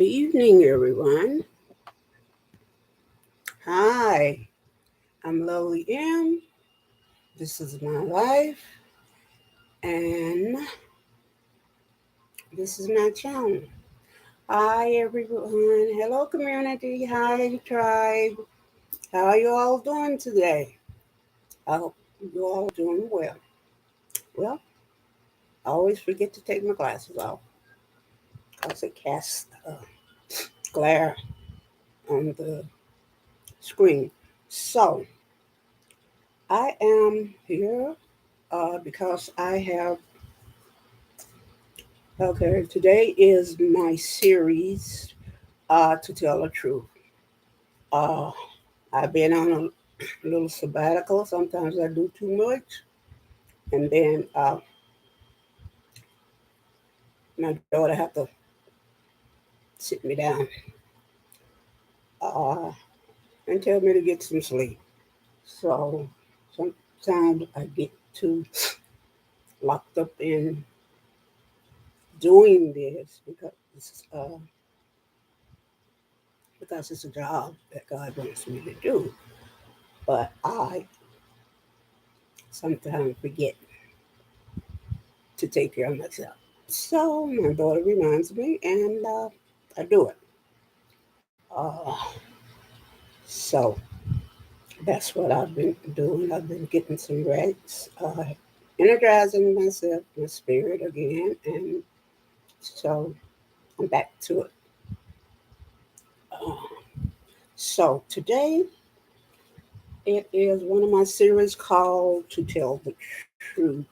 Evening, everyone. Hi, I'm Lowly M. This is my life, and this is my channel. Hi, everyone. Hello, community. Hi, tribe. How are you all doing today? I hope you all doing well. Well, I always forget to take my glasses off because it casts glare on the screen. So, I am here because I have Okay, today is my series, to tell the truth. Uh, I've been on a little sabbatical. Sometimes I do too much, and then my daughter have to sit me down uh, and tell me to get some sleep. So sometimes I get too locked up in doing this because it's a job that God wants me to do. But I sometimes forget to take care of myself. So my daughter reminds me, and I do it. So that's what I've been doing. I've been getting some rest, energizing myself, my spirit again, and so I'm back to it. Uh, so today it is one of my series called "To Tell the Truth,"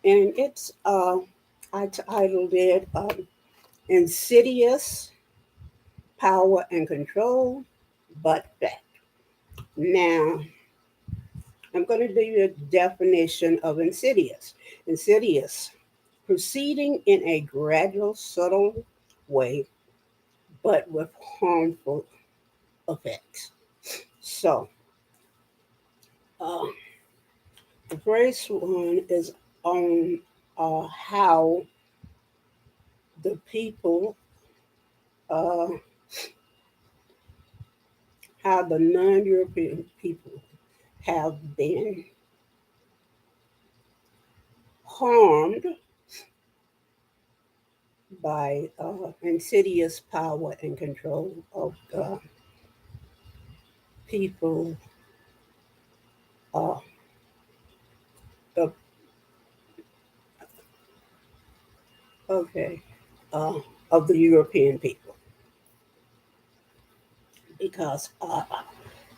and it's I titled it "Insidious Power and Control," but back. Now, I'm going to give you a definition of insidious. Insidious, proceeding in a gradual, subtle way, but with harmful effects. So, uh, the first one is on how the people, uh, how the non European people have been harmed by insidious power and control of people, uh, the okay, uh, of the European people, because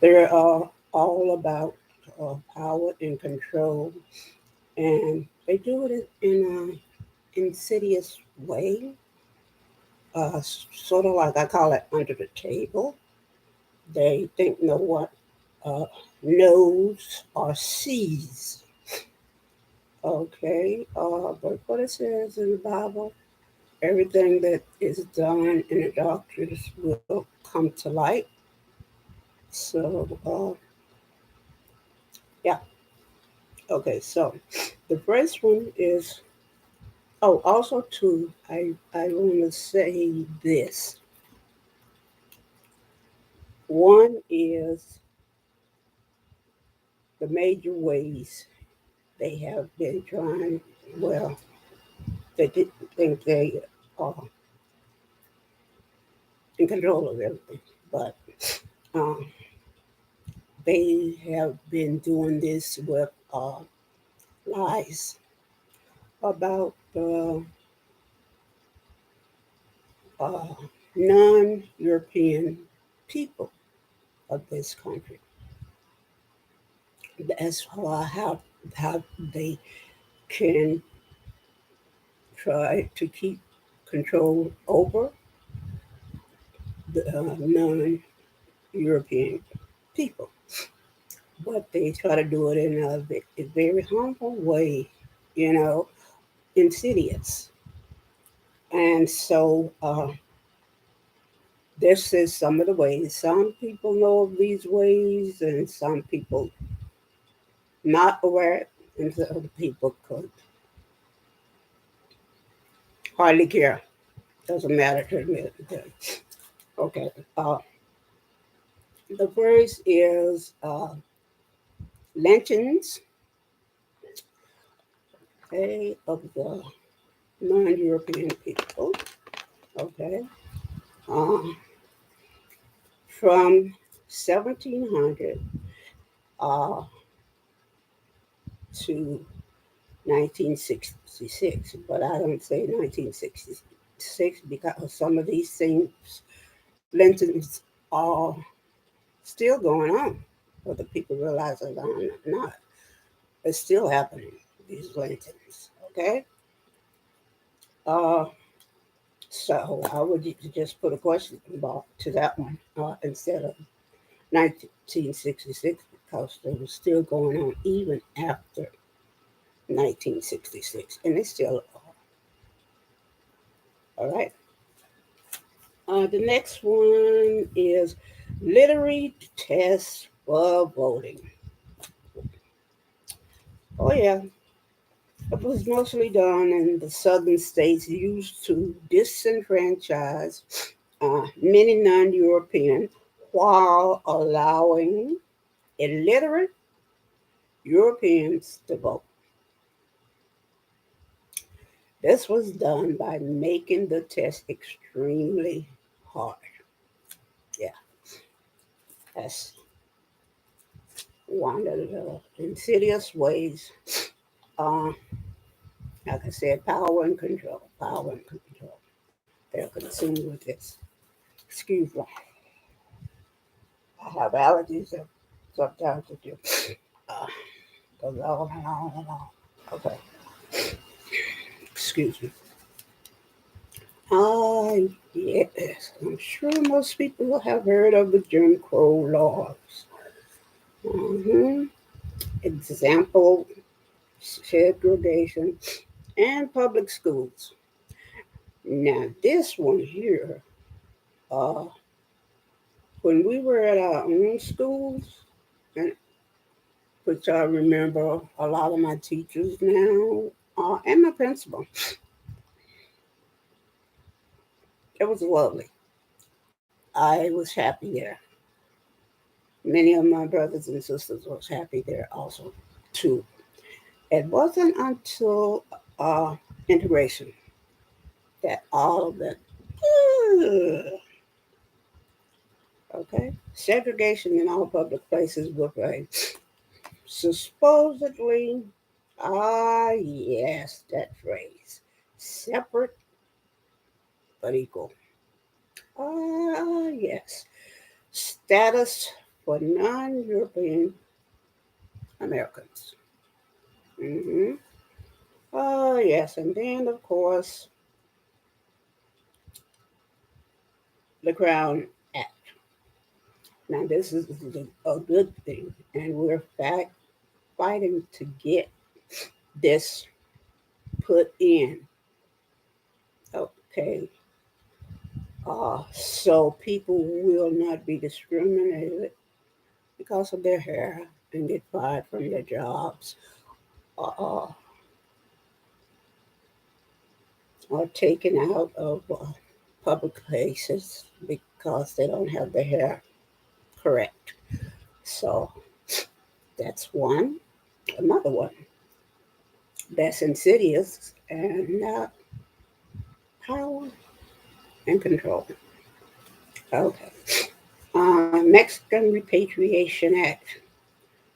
they're all about power and control, and they do it in an insidious way, sort of like I call it under the table. They think no one uh, knows or sees. Okay, but what it says in the Bible, everything that is done in the darkness will come to light. So, yeah. Okay, so the first one is, oh, also too, I want to say this. One is the major ways they have been trying, well, they did think they are in control of everything, but um, they have been doing this with lies about the uh, non-European people of this country. That's how they can try to keep control over the non-European people, but they try to do it in a very harmful way, you know, insidious. And so this is some of the ways. Some people know of these ways, and some people not aware, and some people could hardly care Doesn't matter to me. Okay. The first is lynchings, okay, of the non-European people. Okay. Um, from 1700 uh, to 1966, but I don't say 1966 because some of these things, lynchings, are still going on, whether people realize it or not. It's still happening, these lynchings, okay? Uh, so I would just put a question mark to that one instead of 1966 because they were still going on even after 1966, and they still are. All right. The next one is literary tests for voting. Oh, yeah. It was mostly done in the southern states used to disenfranchise many non European while allowing illiterate Europeans to vote. This was done by making the test extremely hard. Yeah, that's one of the insidious ways. Uh, like I said, power and control, power and control. They're consumed with this. Excuse me. I have allergies that sometimes it just goes on and on and on. Okay, excuse me. Ah, yes. I'm sure most people have heard of the Jim Crow laws. hmm Example, segregation, and public schools. Now, this one here, uh, when we were at our own schools, and which I remember a lot of my teachers now, and my principal, it was lovely. I was happy there. Many of my brothers and sisters was happy there also, too. It wasn't until integration that all of that, okay, segregation in all public places was a supposedly, yes, that phrase, separate but equal. Yes, status for non-European Americans. hmm yes, and then of course the Crown Act. Now this is a good thing, and we're fighting to get this put in. Okay, so people will not be discriminated because of their hair and get fired from their jobs, uh, or taken out of public places because they don't have their hair correct. So that's one. Another one that's insidious and power and control. Okay. Mexican Repatriation Act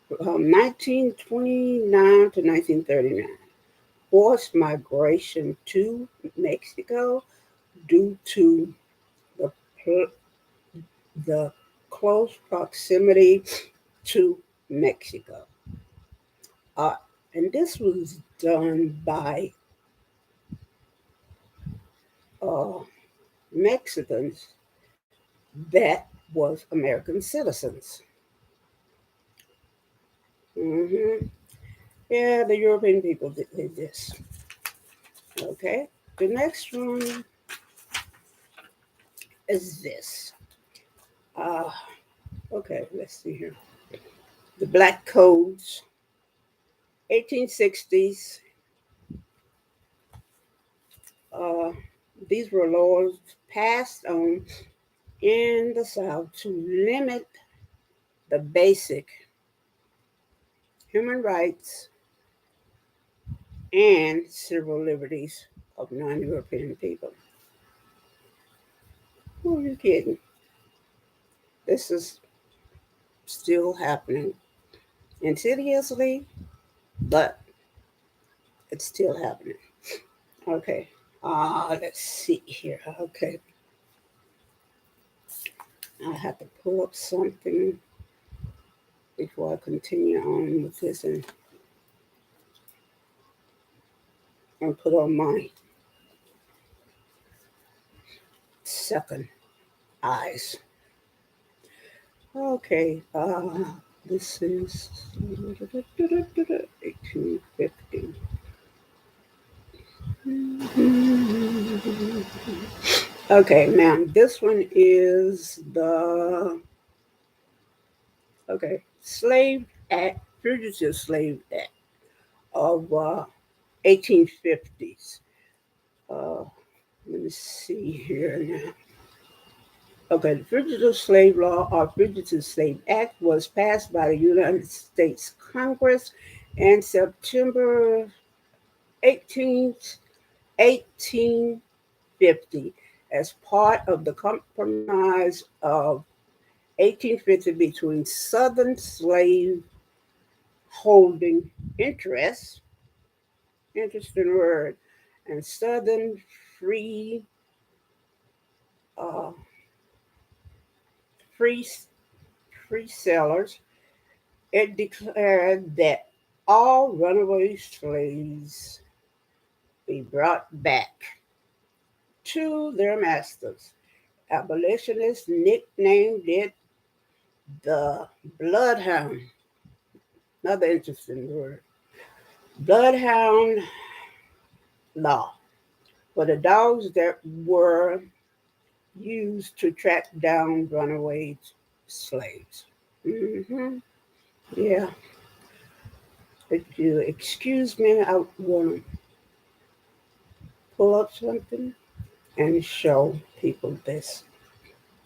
from 1929 to 1939 forced migration to Mexico due to the, the close proximity to Mexico. Uh, and this was done by uh, Mexicans that was American citizens. hmm Yeah, the European people did this. Okay. The next one is this. Uh, okay, let's see here. The Black Codes, 1860s. These were laws passed on in the South to limit the basic human rights and civil liberties of non European people. Who are you kidding? This is still happening insidiously, but it's still happening. Okay. Let's see here. Okay. I have to pull up something before I continue on with this and put on my second eyes. Okay. This is 1850. Okay, now this one is the Slave Act, Fugitive Slave Act of 1850s. Uh, Let me see here now. Okay, the Fugitive Slave Law or Fugitive Slave Act was passed by the United States Congress in September 18th, 1850 as part of the Compromise of 1850 between Southern slave holding interests, interesting word, and Southern free uh, free free sellers. It declared that all runaway slaves be brought back to their masters. Abolitionists nicknamed it the Bloodhound. Another interesting word. Bloodhound Law. For the dogs that were used to track down runaway slaves. Hmm. Yeah. If you excuse me, I want to pull up something and show people this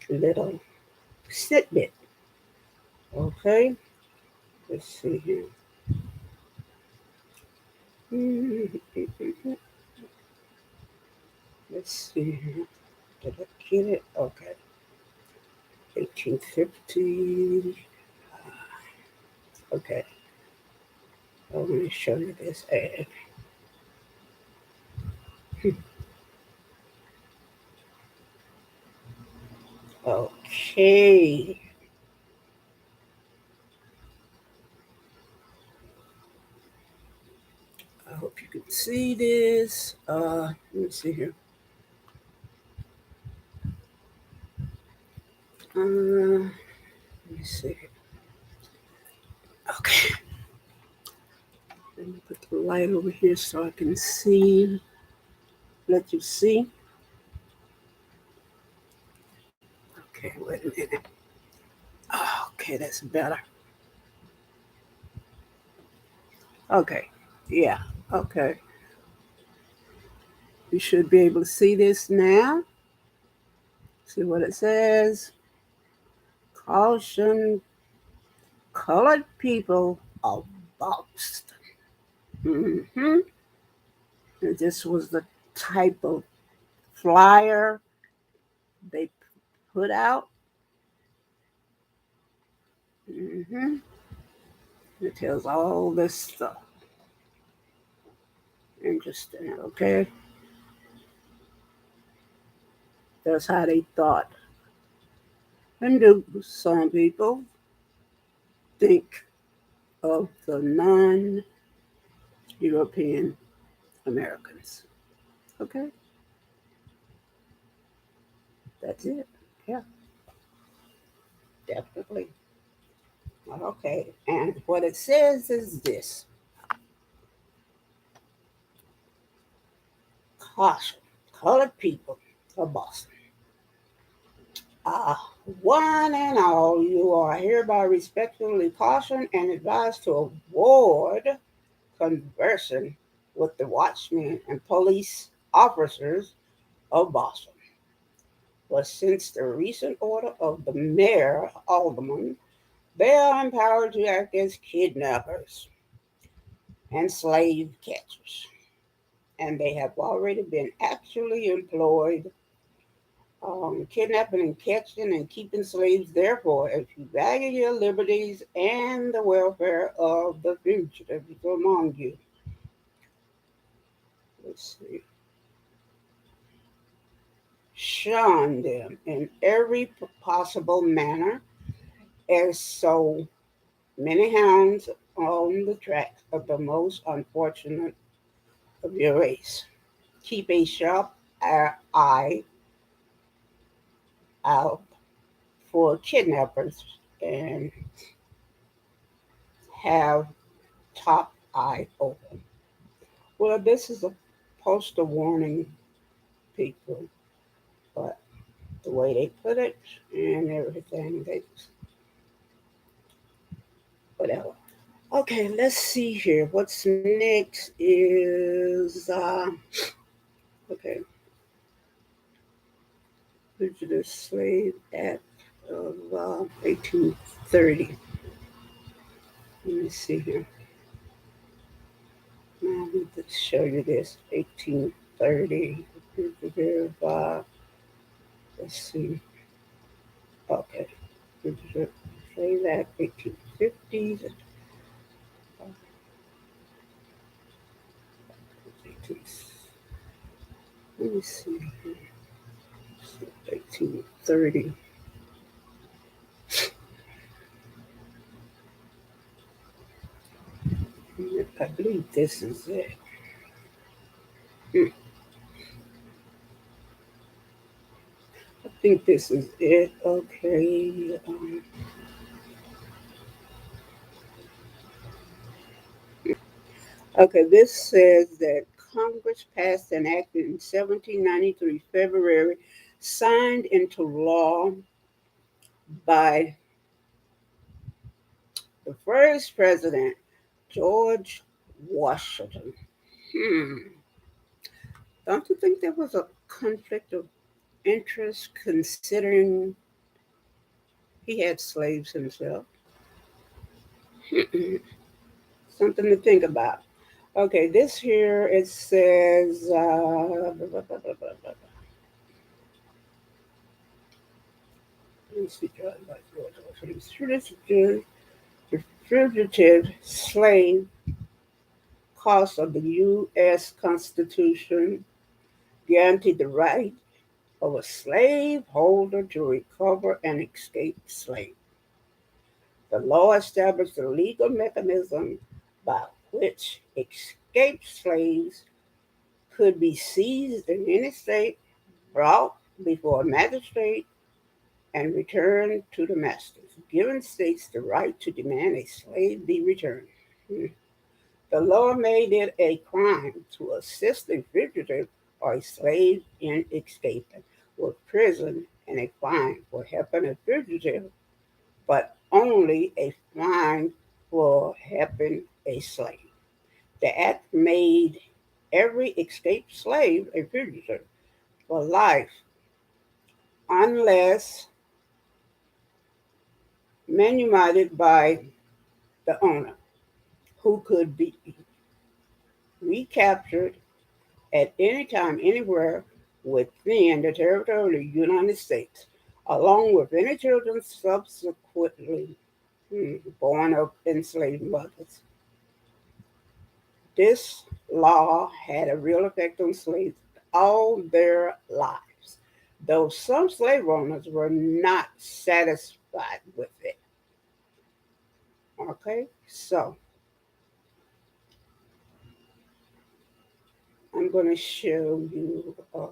little snippet. Okay? Let's see here. Mhm. Let's see here. Did I get it? Okay. 1850. Okay. I'm going to show you this ad. Okay. I hope you can see this. Let me see here. Let me see. Okay. Let me put the light over here so I can see. Let you see. Okay, wait a minute. Okay, that's better. Okay. Yeah. Okay. You should be able to see this now. See what it says. Caution colored people of Boston. Mm-hmm. And this was the type of flyer they put out. Mm-hmm. It tells all this stuff. Interesting. Okay. That's how they thought. And do some people think of the non European Americans. Okay. That's it. Yeah, definitely. Okay. And what it says is this: caution, colored people of Boston. Ah, one and all, you are hereby respectfully cautioned and advised to avoid conversing with the watchmen and police officers of Boston. But since the recent order of the mayor, alderman, they are empowered to act as kidnappers and slave catchers. And they have already been actually employed kidnapping and catching and keeping slaves. Therefore, if you value your liberties and the welfare of the fugitives among you, let's see, shun them in every possible manner, as so many hounds on the track of the most unfortunate of your race. Keep a sharp eye out for kidnappers and have top eye open. Well, this is a poster warning, people, but the way they put it and everything, they whatever. Okay, let's see here. What's next is okay, Fugitive Slave Act of 1830. Let me see here. Now I need to show you this 1830. Fugitive, let's see. Okay, Fugitive Slave Act 1850s. Let me see. 1830. I believe this is it. I think this is it. Okay. Okay, this says that Congress passed an act in 1793, February, signed into law by the first president, George Washington. Hmm. Don't you think there was a conflict of interest considering he had slaves himself? Something to think about. Okay, this here it says the fugitive slave clause of the U.S. Constitution guaranteed the right of a slaveholder to recover an escaped slave. The law established a legal mechanism by which escaped slaves could be seized in any state, brought before a magistrate, and returned to the masters, giving states the right to demand a slave be returned. Hmm. The law made it a crime to assist a fugitive or a slave in escaping, with prison and a fine for helping a fugitive, but only a fine for helping a slave. The act made every escaped slave a fugitive for life unless manumitted by the owner, who could be recaptured at any time, anywhere within the territory of the United States, along with any children subsequently born of enslaved mothers. This law had a real effect on slaves all their lives, though some slave owners were not satisfied with it. Okay, so I'm going to show you a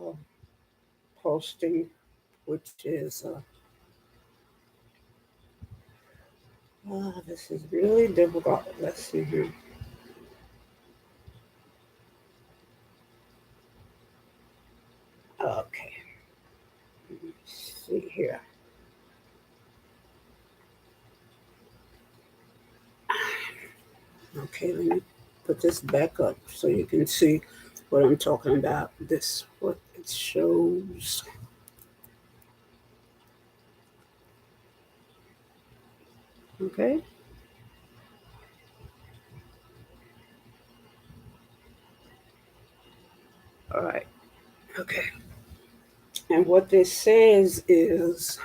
posting, which is this is really difficult. Let's see here. Okay, let's see here. Okay, let me put this back up so you can see what I'm talking about. This what it shows. Okay. All right. Okay. And what this says is,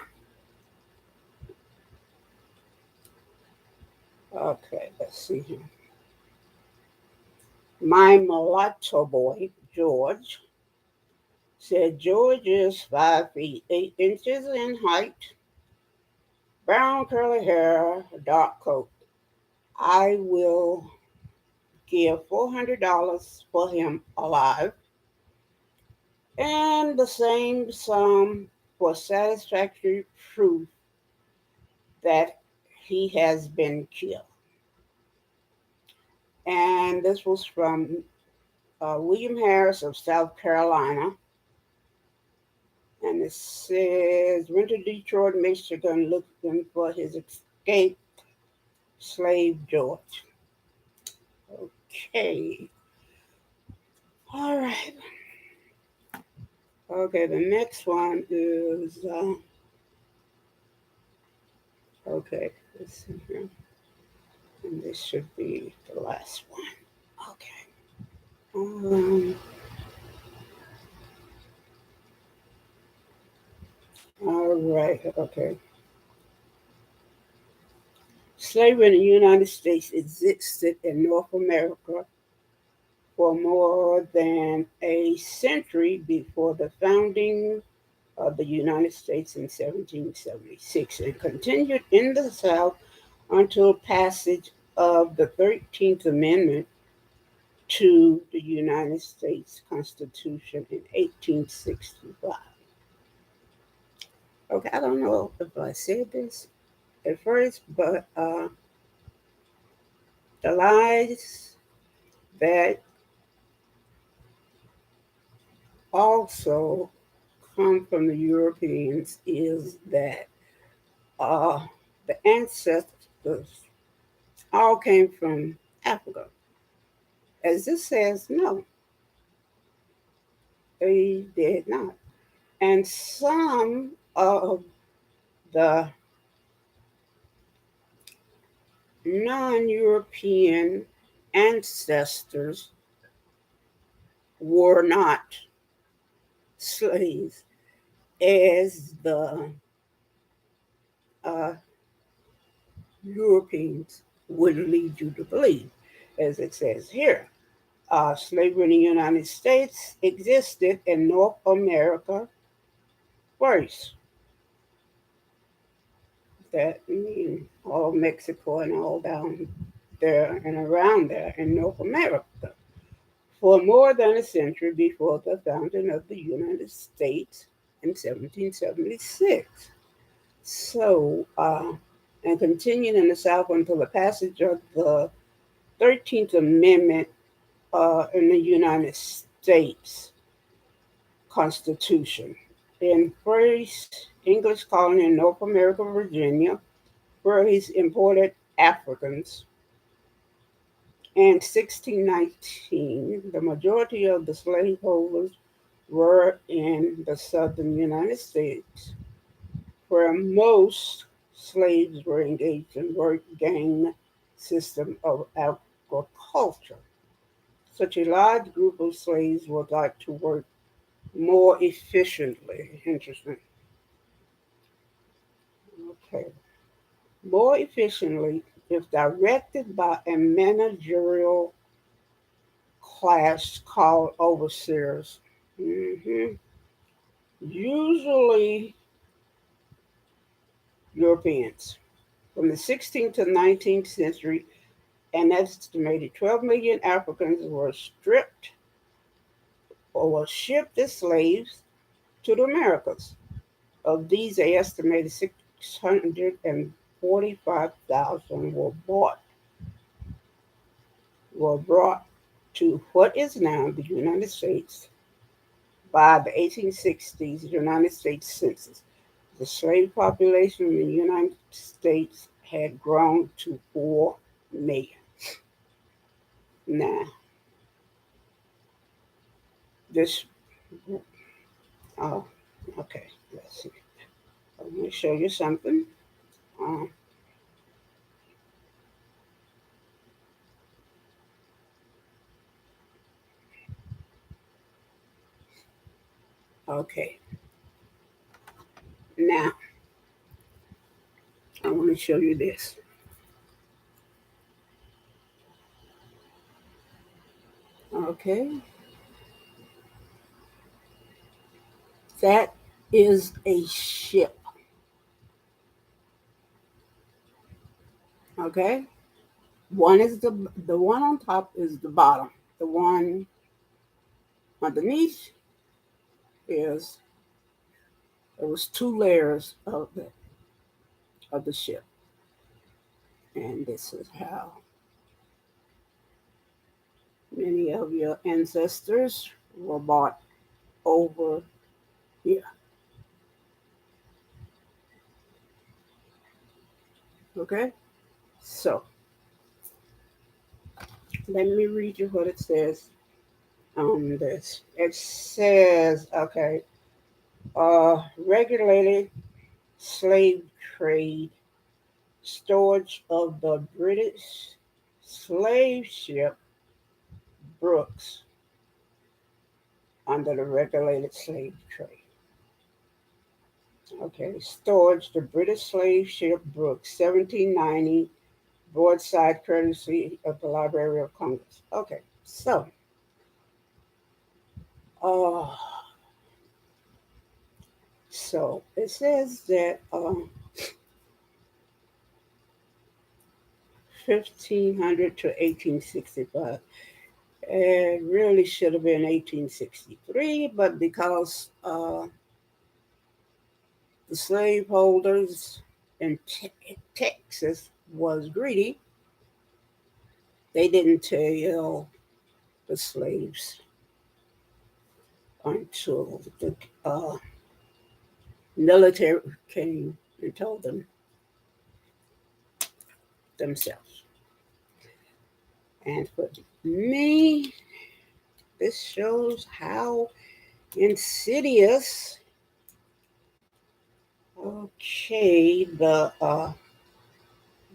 okay, let's see here. My mulatto boy, George, said George is 5 feet 8 inches in height, brown curly hair, dark coat. I will give $400 for him alive and the same sum for satisfactory proof that he has been killed. And this was from William Harris of South Carolina. And it says, went to Detroit, Michigan, looking for his escaped slave George. Okay. All right. Okay, the next one is, okay, let's see here. And this should be the last one. Okay. All right. Okay. Slavery in the United States existed in North America for more than a century before the founding of the United States in 1776 and continued in the South until passage of the 13th Amendment to the United States Constitution in 1865. Okay, I don't know if I said this at first, but the lies that also come from the Europeans is that uh, the ancestors all came from Africa. As this says, no, they did not. And some of the non European ancestors were not slaves, as the uh, Europeans would lead you to believe, as it says here. Slavery in the United States existed in North America first. That means all Mexico and all down there and around there in North America for more than a century before the founding of the United States in 1776. So, and continued in the South until the passage of the 13th Amendment in the United States Constitution. In first English colony in North America, Virginia, where he's imported Africans. In 1619, the majority of the slaveholders were in the southern United States, where most slaves were engaged in work gang system of agriculture. Such a large group of slaves would like to work more efficiently. Interesting. Okay. More efficiently if directed by a managerial class called overseers. Mhm. Usually Europeans. From the 16th to 19th century, an estimated 12 million Africans were stripped or were shipped as slaves to the Americas. Of these, an estimated 645,000 were brought to what is now the United States by the 1860s United States Census. The slave population in the United States had grown to 4 million. Now, this Oh, okay. Let's see. Let me show you something. Uh, okay. Now, I want to show you this. Okay. That is a ship. Okay. One is the one on top is the bottom. The one underneath is there was two layers of the ship, and this is how many of your ancestors were brought over here. Okay, so let me read you what it says on this. It says, okay, regulated slave trade, storage of the British slave ship Brooks under the regulated slave trade. Okay, storage the British slave ship Brooks, 1790, broadside courtesy of the Library of Congress. Okay, uh, so it says that 1500 to 1865. It really should have been 1863, but because the slaveholders in Texas was greedy, they didn't tell the slaves until the military came and told them themselves. And for me, this shows how insidious, okay, the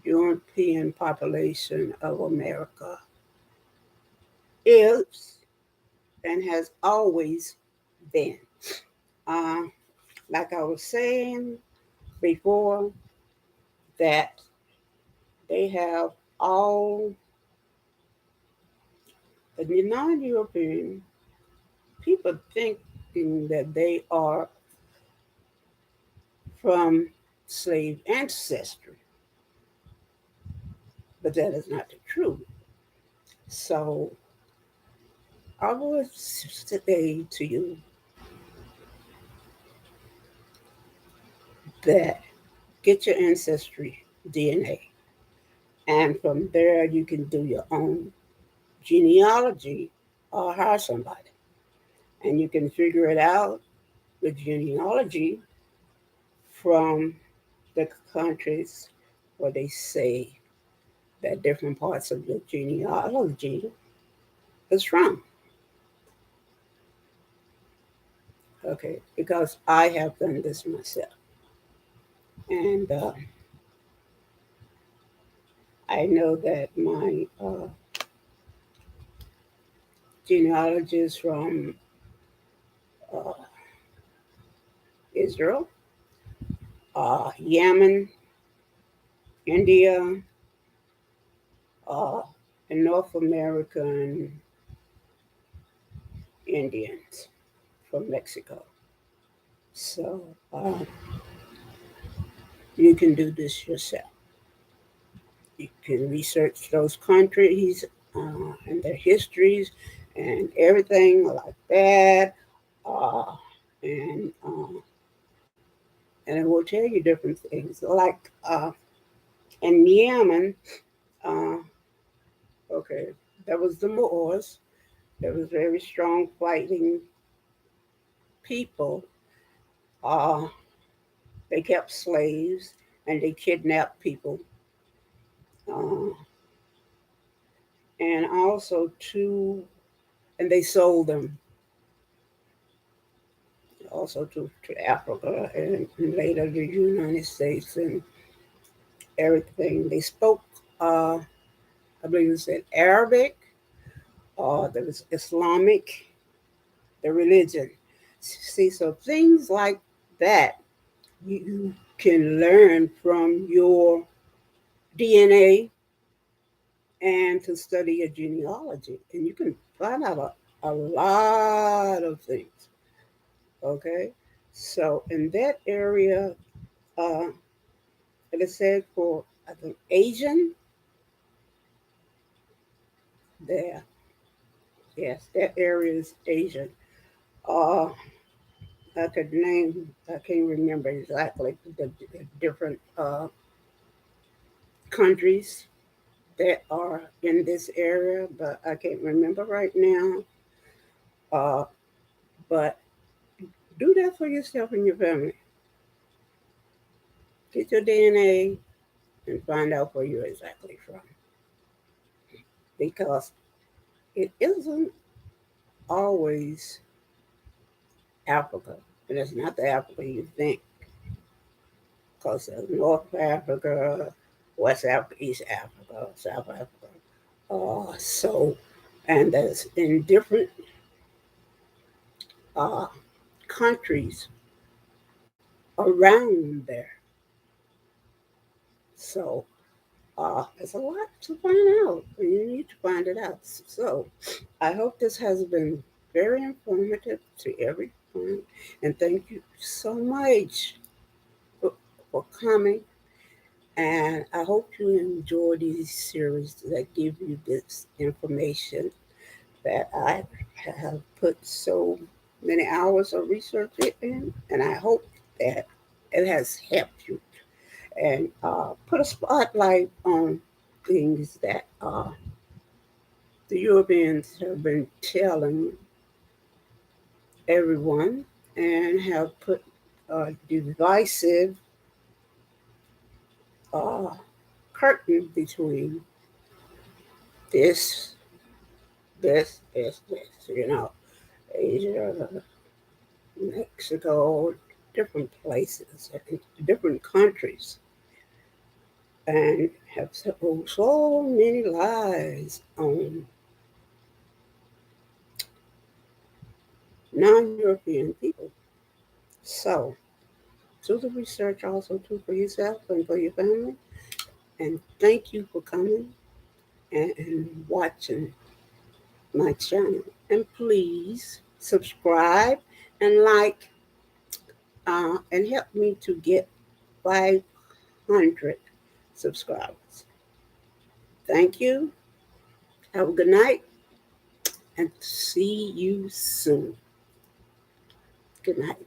European population of America is and has always been. Uh, like I was saying before, that they have all the non European people thinking that they are from slave ancestry, but that is not the truth. So I would say to you that get your ancestry DNA, and from there you can do your own genealogy or hire somebody, and you can figure it out the genealogy from the countries where they say that different parts of your genealogy is from. Okay, because I have done this myself, and I know that my genealogy is from uh, Israel, Yemen, India, uh, and North American Indians from Mexico. So you can do this yourself. You can research those countries and their histories and everything like that, uh, and and it will tell you different things. Like in Yemen, uh, okay, there was the Moors. There was very strong fighting people. Uh, they kept slaves and they kidnapped people, uh, and also and they sold them. also to Africa and later the United States and everything. They spoke, I believe it said Arabic, there was Islamic, the religion. See, so things like that you can learn from your DNA and to study your genealogy. And you can find out a lot of things. Okay. So in that area, uh, it is said for, I think, Asian, there, yes, that area is Asian. Uh, I could name, I can't remember exactly the different countries that are in this area, but I can't remember right now. Uh, but do that for yourself and your family. Get your DNA and find out where you're exactly from. Because it isn't always Africa. And it's not the Africa you think. Because there's North Africa, West Africa, East Africa, South Africa. And there's in different uh, countries around there. So there's a lot to find out, and you need to find it out. So I hope this has been very informative to everyone, and thank you so much for, for coming. And I hope you enjoy these series that give you this information that I have put so many hours of research in, and I hope that it has helped you and put a spotlight on things that the Europeans have been telling everyone and have put a divisive uh, curtain between this, this, Asia, Mexico, different places, different countries, and have told so many lies on non-European people. So, do the research also too for yourself and for your family. And thank you for coming and watching my channel. And please subscribe and like and help me to get 500 subscribers. Thank you. Have a good night and see you soon. Good night.